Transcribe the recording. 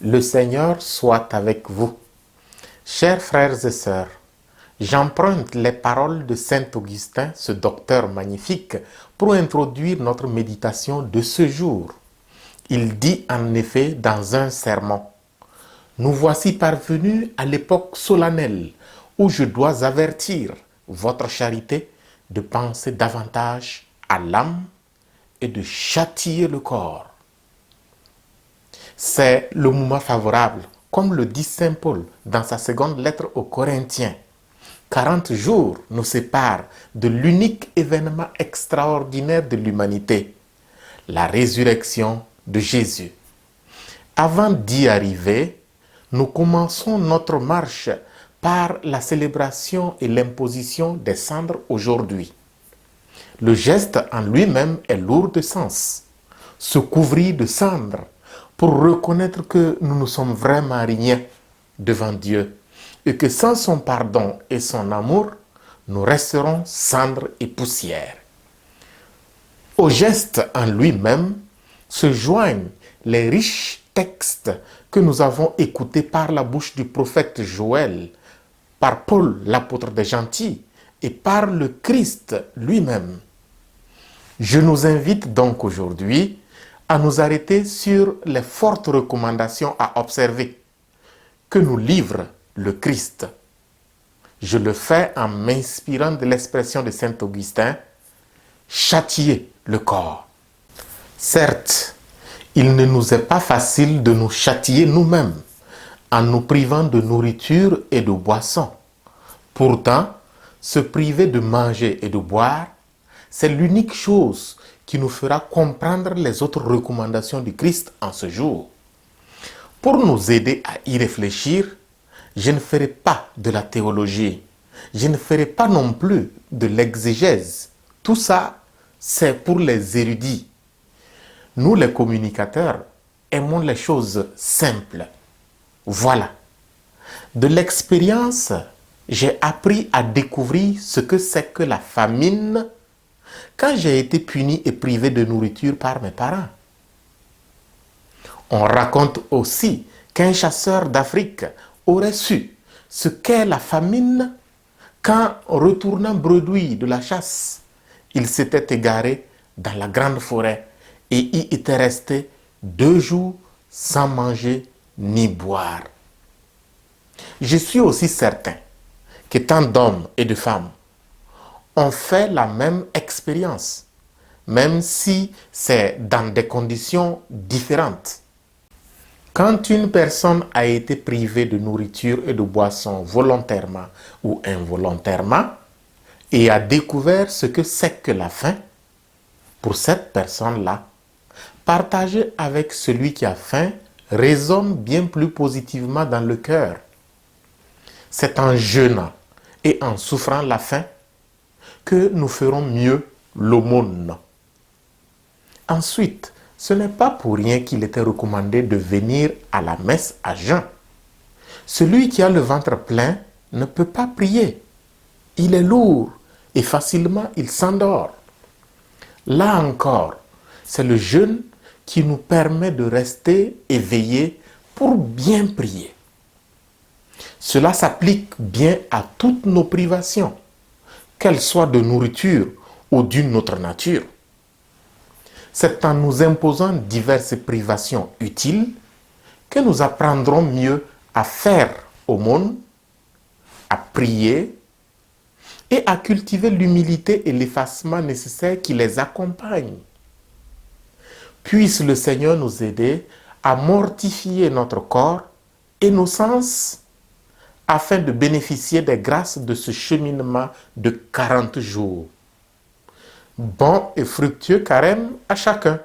Le Seigneur soit avec vous. Chers frères et sœurs, j'emprunte les paroles de saint Augustin, ce docteur magnifique, pour introduire notre méditation de ce jour. Il dit en effet dans un sermon: Nous voici parvenus à l'époque solennelle où je dois avertir votre charité de penser davantage à l'âme et de châtier le corps. C'est le moment favorable, comme le dit saint Paul dans sa seconde lettre aux Corinthiens. 40 jours nous séparent de l'unique événement extraordinaire de l'humanité, la résurrection de Jésus. Avant d'y arriver, nous commençons notre marche par la célébration et l'imposition des cendres aujourd'hui. Le geste en lui-même est lourd de sens. Se couvrir de cendres pour reconnaître que nous ne sommes vraiment rien devant Dieu et que sans son pardon et son amour, nous resterons cendres et poussière. Au geste en lui-même se joignent les riches textes que nous avons écoutés par la bouche du prophète Joël, par Paul, l'apôtre des gentils, et par le Christ lui-même. Je nous invite donc aujourd'hui à nous arrêter sur les fortes recommandations à observer que nous livre le Christ. Je le fais en m'inspirant de l'expression de saint Augustin: châtier le corps. Certes, il ne nous est pas facile de nous châtier nous-mêmes en nous privant de nourriture et de boisson. Pourtant, se priver de manger et de boire, c'est l'unique chose qui nous fera comprendre les autres recommandations du Christ en ce jour. Pour nous aider à y réfléchir, je ne ferai pas de la théologie, je ne ferai pas non plus de l'exégèse. Tout ça, c'est pour les érudits. Nous, les communicateurs, aimons les choses simples. Voilà. De l'expérience, j'ai appris à découvrir ce que c'est que la famine quand j'ai été puni et privé de nourriture par mes parents. On raconte aussi qu'un chasseur d'Afrique aurait su ce qu'est la famine quand, retournant bredouille de la chasse, il s'était égaré dans la grande forêt et y était resté 2 jours sans manger ni boire. Je suis aussi certain que tant d'hommes et de femmes ont fait la même expérience, même si c'est dans des conditions différentes. Quand une personne a été privée de nourriture et de boisson volontairement ou involontairement et a découvert ce que c'est que la faim, pour cette personne-là, partager avec celui qui a faim résonne bien plus positivement dans le cœur. C'est en jeûnant et en souffrant la faim que nous ferons mieux l'aumône. Ensuite, ce n'est pas pour rien qu'il était recommandé de venir à la messe à jeun. Celui qui a le ventre plein ne peut pas prier. Il est lourd et facilement il s'endort. Là encore, c'est le jeûne qui nous permet de rester éveillés pour bien prier. Cela s'applique bien à toutes nos privations, qu'elles soient de nourriture ou d'une autre nature. C'est en nous imposant diverses privations utiles que nous apprendrons mieux à faire aumône, à prier et à cultiver l'humilité et l'effacement nécessaires qui les accompagnent. Puisse le Seigneur nous aider à mortifier notre corps et nos sens afin de bénéficier des grâces de ce cheminement de 40 jours. Bon et fructueux carême à chacun.